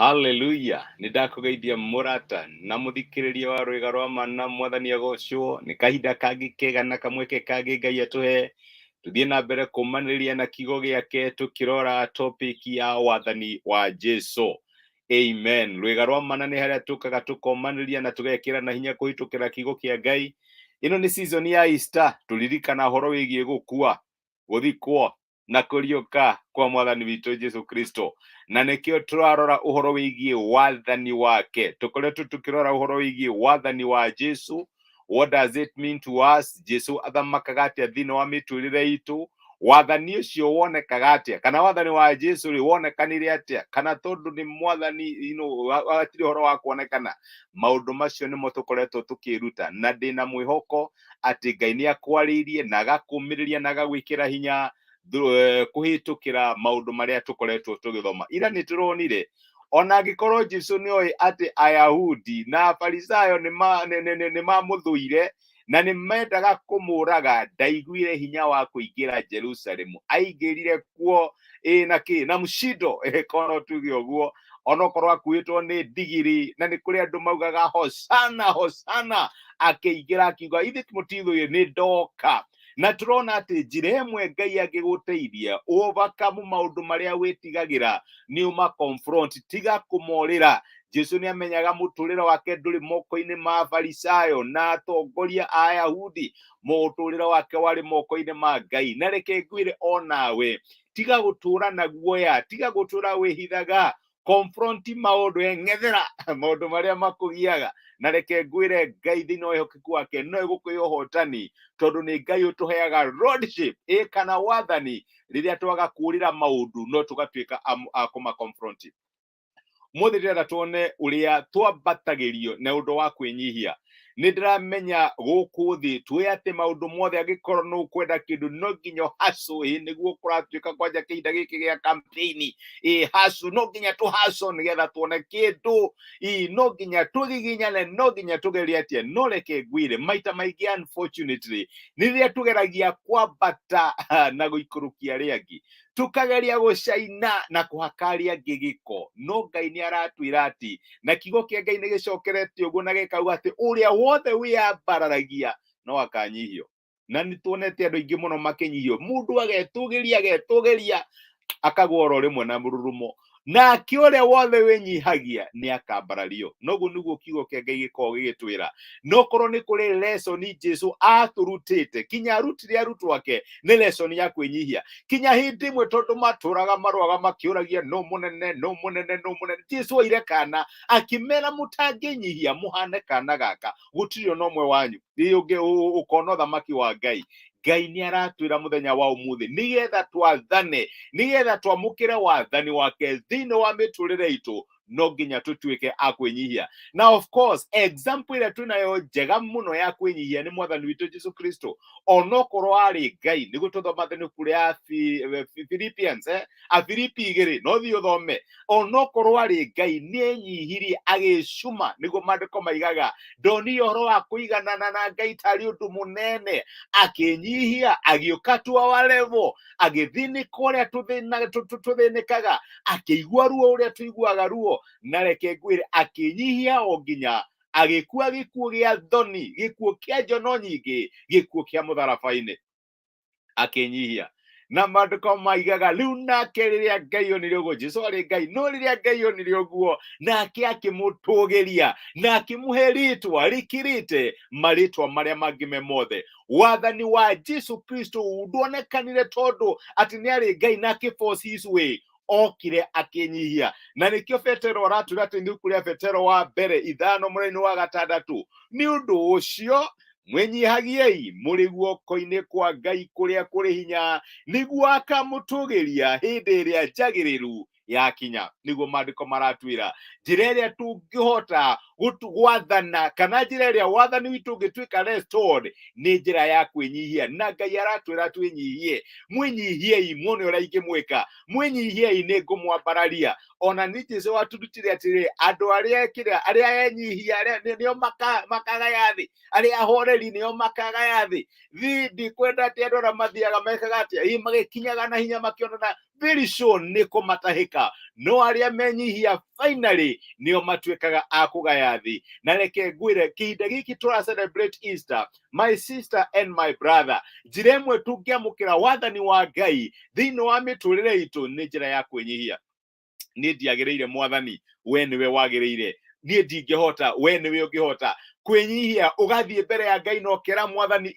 Hallelujah. Nidakugeithia murata na muthikiriria wa rwega rwa mana Mwathani agocwo ni kahinda kangi kega na kamweke kangi Ngai atuhe tuthie na mbere kumanĩrĩria na kiugo giake tukirora topic ya wathani wa Jesũ. Amen. Rwega rwa mana ni haria tukaga tukomanĩrĩria na tugekira na hinya kuhitukira kiugo kia Ngai. Ino ni season ya Easter, tuliririkana horo wigie gukua, guthikwo na kuriuka kwa Mwathani witu Jesũ Kristũ. Na nikio turarora uhoro wigie wathani wake. Tukoretwo tukirora uhoro wigie wathani wa Jesũ. What does it mean to us? Jesũ athamakaga atia thĩinĩ wa mĩtũrĩre itu. Wathani ucio wonekaga atia? Kana wathani wa Jesũ ri wonekanire atia? Kana tondu ni mwathani atiri horo wa kuonekana? Maundu macio nimo tukoretwo tukiruta, na ndina mwihoko ati Ngai ni akwaririe na agakumiriria na agagwikira hinya kuhitukira maundu maria tukoretwo tugithoma. Ira ni turonire ona angikorwo Jesũ ni oi ati Ayahudi na Farisayo ni mamuthuire na ni mendaga kumuraga, ndaiguire hinya wa kuingira Jerusalemu. Aingirire kuo na mushindo kono tuge uguo, onokorwo akuitwo ni ndigiri na ni kuri andu maugaga hosana hosana, akiingira akiuga ithi mutithuire ni ndoka. Na turona ati njira imwe Ngai angiguteithia overcome maundu maria witigagira ni uma confront, tiga kumorira. Jesũ ni amenyaga muturire wake nduri moko-ini ma Farisayo na atongoria a Ayahudi. Muturire wake wari moko-ini ma Ngai. Na reke ngwire onawe, tiga gutura na guoya, tiga gutura wihithaga, confront maundu eng'ethera maundu maria makugiaga. Na reke ngwire Ngai thĩinĩ wa wĩhokeku wake no egũkũhe ũhotani, tondu ni Ngai ũtũheaga lordship kana wathani rĩrĩa twaga kũrĩra maundu no tũgatuĩka a kũmaconfront. Mũthĩ ndĩrenda tuone ũrĩa twambatagĩrio na ũndũ wa kwĩnyihia. Nĩ ndĩramenya gũkũ thĩ tuĩ atĩ maũndũ mothe angĩkorwo no kwenda kĩndũ no nginya hustle nĩguo kũratuĩka kwanja kĩhinda gĩkĩ gĩa campaign. Hustle no nginya tu hustle nĩgetha tuone kĩndũ. No nginya tũgiginyane, no nginya tugerie atĩa. No reke ngwire maita maingĩ unfortunately nĩ rĩrĩa tũgeragia kwambata na gũikũrũkia arĩa angĩ, tukageria gũcaina na kũhakaria angĩ gĩko. No Ngai nĩ aratwĩra ati, na kiugo kĩa Ngai nĩ gĩcokerete ũguo na gĩkauga atĩ ũrĩa wothe wĩyambararagia no akanyihio. Na nĩ tuonete andũ aingĩ mũno makĩnyihio. Mũndũ agetũgĩria akagwa oro rĩmwe na mũrurumo, nake ũrĩa wothe wĩnyihagia nĩ akambarario. Noguo nĩguo kiugo kĩa Ngai gĩkoragwo gĩgĩtwĩra. No korwo nĩ kũrĩ lesson Jesũ atũrutĩte, kinya arutire arutwo ake nĩ lesson ya kwĩnyihia. Kinya hĩndĩ ĩmwe tondũ matũraga marwaga makĩũragia no mũnene no mũnene no mũnene, Jesũ oire kana akĩmera mũtangĩnyihia mũhane kana gaka, gũtirĩ ona ũmwe wanyu ũkona ũthamaki wa Ngai. Ngai nĩ aratwĩra mũthenya wa ũmũthĩ nĩgetha twathane, nĩgetha twamũkĩre wathani wake thĩinĩ wa mĩtũrĩre itũ, no nginya tũtuĩke a kwĩnyihia. Na of course example ĩrĩa twĩnayo njega mũno ya kwĩnyihia nĩ Mwathani witũ Jesũ Kristũ. Onokorwo arĩ Ngai, nĩguo tũthoma thenũku ya Philippians Filipi 2 no thiĩ ũthome. Onokorwo arĩ Ngai nĩ enyihirie agĩcuma, nĩguo maandĩko maigaga ndonire ũhoro wa kũiganana na Ngai tarĩ ũndũ mũnene, akĩnyihia agĩũka to our level, agĩthĩnĩka ũrĩa tũthĩnĩkaga, akĩigua ruo ũrĩa tũiguaga ruo. Na reke ngwĩre akĩnyihia o nginya agĩkua gĩkuũ gĩa thoni, gĩkuũ kĩa njono nyingĩ, gĩkuũ kĩa mũtharaba-inĩ, akĩnyihia. Na maandĩko maigaga rĩu nake rĩrĩa Ngai onire ũguo, Jesũ arĩ Ngai, no rĩrĩa Ngai onire ũguo nake akĩmũtũgĩria na akĩmũhe rĩtwa rĩkĩrĩte marĩtwa marĩa mangĩ me mothe. Wathani wa Jesũ Kristũ nduonekanire tondũ atĩ nĩ arĩ Ngai na akĩforce his way, okire akĩnyihia. Na nĩkĩo Petero aratwĩra atĩ nĩ kũrĩa Petero wa mbere 5 mũraini wa 6, nĩ ũndũ ũcio mwĩnyihagiei mũrĩ guoko-inĩ kwa Ngai kũrĩa kũrĩ hinya, nĩguo akamũtũgĩria hĩndĩ ĩrĩa njagĩrĩru yakinya. Nĩguo maandĩko maratwĩra njĩra ĩrĩa tũngĩhota gwathana, kana njĩra ĩrĩa wathani witũ ũngĩtuĩka restored nĩ njĩra ya kwĩnyihia. Na Ngai aratwĩra twĩnyihie. Mwĩnyihiei muone ũrĩa ingĩmwĩka, mwĩnyihiei nĩ ngũmwambararia. Ona nĩ Jesũ atũrutire atĩrĩ, andũ arĩa enyihia nĩo makagaya thĩ, arĩa ahoreri nĩo makagaya thĩ. Ndikwenda atĩ andũ arĩa mathiaga mekaga atĩa, magĩkinyaga na hinya makĩonana very sure nĩ kũmatahĩka, no arĩa menyihia finally nĩo matuĩkaga a kũgaya thĩ. Na reke ngwĩre kĩhinda gĩkĩ tũra celebrate Easter, my sister and my brother, njĩra ĩmwe tũngĩamũkĩra wathani wa Ngai thĩinĩ wa mĩtũrĩre itũ nĩ njĩra ya kwĩnyihia. Niĩ ndiagĩrĩire Mwathani, we nĩwe wagĩrĩire. Niĩ ndingĩhota, we nĩwe ũngĩhota. Kwĩnyihia ũgathiĩ mbere ya Ngai na ũkera Mwathani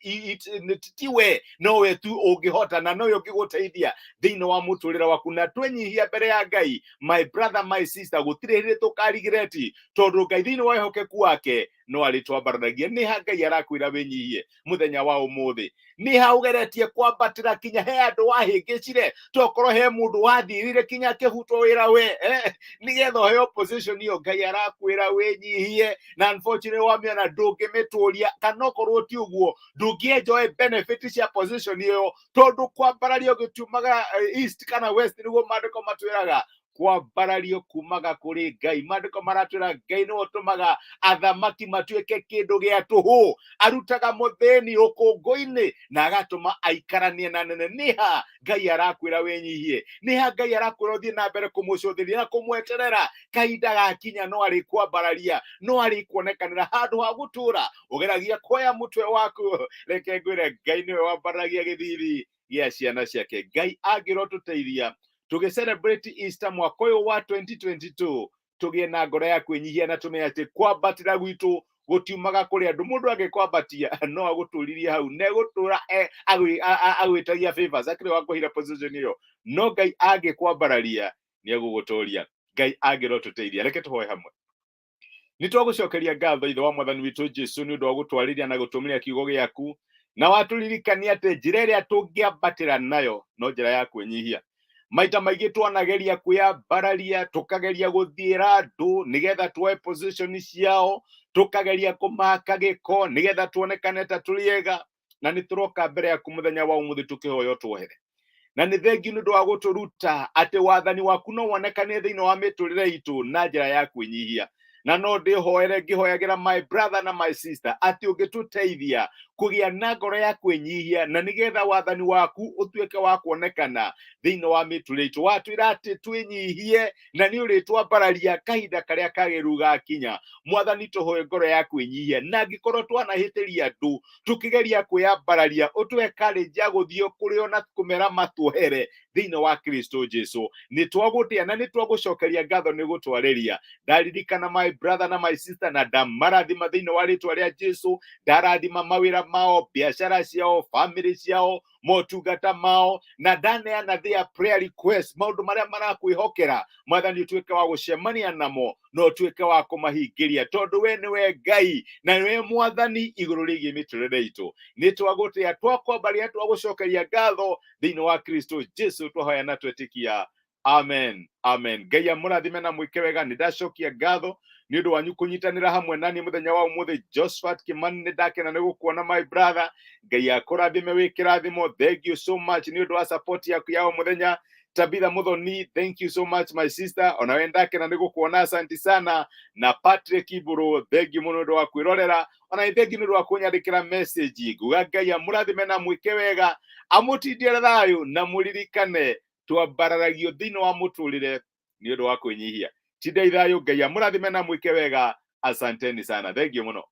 tiwe, nowe tu ũngĩhota na nowe ũngĩgũteithia thĩinĩ wa mũtũrĩre waku. Na twenyihia mbere ya Ngai, my brother, my sister, gũtirĩ hĩndĩ tũkarigireti, tondũ Ngai thĩinĩ wa wĩhokeku wake no arĩ twambararagia. Nĩ ha Ngai arakwĩra wĩnyihie mũthenya wa ũmũthĩ? Nĩ ha ũgeretie kwambatĩra kinya he andũ wahĩngĩcire, tokorwo he mũndũ wathirire kinya akĩbutwo wĩra we, nĩgetha ũheo position ĩyo? Ngai arakwĩra wĩnyihie, na unfortunately wamĩona ndũngĩmĩtũria, kana okorwo ti ũguo ndũngĩenjoy benefit cia position ĩyo, tondũ kwambarario gĩtiumaga east kana west, nĩguo maandĩko matwĩraga. Kwambarario kumaga kũrĩ Ngai. Maandĩko maratwĩra Ngai nĩwe ũtũmaga athamaki matuĩke kĩndũ gĩa tũhũ, arutaga mũthĩni rũkũngũ-inĩ na agatũma aikaranie na nene. Nĩ ha Ngai arakwĩra wĩnyihie? Nĩ ha Ngai arakwĩra ũthiĩ na mbere kũmũcũthĩria na kũmweterera? Kahinda gakinya no arĩ kwambararia, no arĩ kuonekanĩra handũ ha gũtũra ũgeragia kuoya mũtwe waku. Reke ngwĩre Ngai nĩwe wambararagia gĩthithi gĩa ciana ciake. Ngai angĩrotũteithia tũgĩ-celebrate Easter mwaka ũyũ wa 2022, tũgĩe na ngoro ya kwĩnyihia na tũmenye atĩ kwambatĩra gwitũ gũtiumaga kũrĩ andũ. Mũndũ angĩkwambatia no agũtũririe hau, na egũtũra agwĩtagia favors, akĩrĩ wa kũhira position ĩyo. No Ngai angĩkwambararia nĩ egũgũtũria. Ngai angĩrotũteithia. Reke tũhoe hamwe. Nĩ twagũcokeria ngatho Ithe wa Mwathani witũ Jesũ nĩ ũndũ wa gũtwarĩria na gũtũmĩra kiugo gĩaku, na watũririkania atĩ njĩra ĩrĩa tũngĩambatĩra nayo no njĩra ya kwĩnyihia. Maita maingĩ twanageria kwĩyambararia, tũkageria gũthiĩra andũ nĩgetha tuoe position ciao, tũkageria kũmaka gĩko nĩgetha tuonekane ta tũrĩ ega, na nĩ tũroka mbere yaku mũthenya wa ũmũthĩ tũkĩhoya ũtwohere. Na nĩ thengiũ nĩ ũndũ wa gũtũruta atĩ wathani waku no wonekane thĩinĩ wa mĩtũrĩre itũ na njĩra ya kwĩnyihia. Na no ndĩhoere ngĩhoyagĩra my brother na my sister atĩ ũngĩtũteithia kũgĩa na ngoro ya kwĩnyihia, na nĩgetha wathani waku ũtuĩke wa kuonekana thĩinĩ wa mĩtũrĩre itũ. Watwĩra atĩ twĩnyihie na nĩ ũrĩtwambararia kahinda karĩa kagĩrĩru gakinya. Mwathani tũhoe ngoro ya kwĩnyihia, na angĩkorwo twanahĩtĩria andũ tũkĩgeria kwĩyambararia, ũtũhe courage ya gũthiĩ kũrĩ o na kũmera matuohere thĩinĩ wa Kristũ Jesũ. Nĩ twagũtĩa na nĩ twagũcokeria ngatho nĩ gũtwarĩria. Ndaririkana my brother na my sister na ndamarathima thĩinĩ wa rĩtwa rĩa Jesũ. Ndarathima mawĩra mao, biacara ciao, family ciao, motungata mao, na ndaneana their prayer request, maũndũ marĩa marakwĩhokera. Mwathani ũtuĩke wa gũcemania namo na ũtuĩke wa kũmahingĩria, tondũ we nĩwe Ngai na nĩwe Mwathani igũrũ rĩgiĩ mĩtũrĩre itũ. Nĩ twagũtĩa, twakwambaria, twagũcokeria ngatho thĩinĩ wa Kristũ Jesũ twahoya na twetĩkia. Amen, amen. Ngai amũrathime na mwĩke wega. Nĩ ndacokia ngatho nĩ ũndũ wanyu kũnyitanĩra hamwe naniĩ mũthenya wa ũmũthĩ. Josephat Kimani nĩ ndakena nĩ gũkuona my brother. Ngai akũrathime wĩ kĩrathimo. Thank you so much nĩ ũndũ wa support yaku ya o mũthenya. Tabitha Muthoni, thank you so much my sister. Ona we ndakena nĩ gũkuona, asante sana. Na Patrick Iburu, thank you mũno nĩ ũndũ wa kwĩrorera. Ona thank you nĩ ũndũ wa kũnyandĩkĩra message. Nguga Ngai amũrathime na mwĩke wega, amũtindie thayũ, na mũririkane twambararagio thĩinĩ wa mũtũrĩre nĩ ũndũ wa kwĩnyihia. Tindai thayũ. Ngai amũrathime na mwĩke wega. Asanteni sana. Thank you mũno.